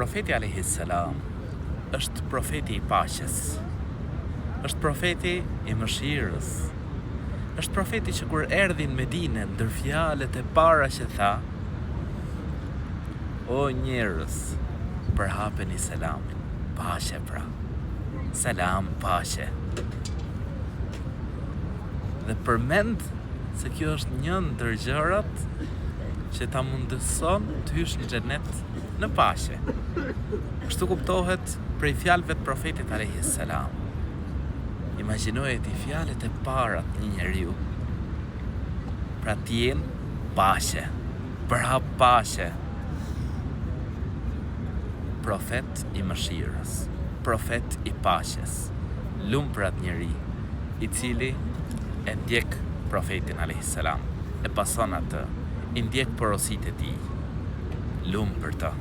Profeti alayhi salam është profeti i paqes. Është profeti i mëshirës. Është profeti që kur erdhi në Medinë, ndër fjalët e para që tha, o njerëz, përhapeni selamin. Paqe pra. Selam, paqe. Dhe përmend se kjo është një ndër gjërat që ta mundëson të hysh në xhenet në paqe. Kështu kuptohet prej fjalëve të profetit alayhis salam. Imagjinoje ti fjalët e para të një njeriu. Pra t'jen paqe, përhap paqe. Profet i mëshirës, profet i paqes, lumprat njeri, i cili e ndjek profetin alayhis salam, e pason atë, i ndjek porositë e tij, lumë për të.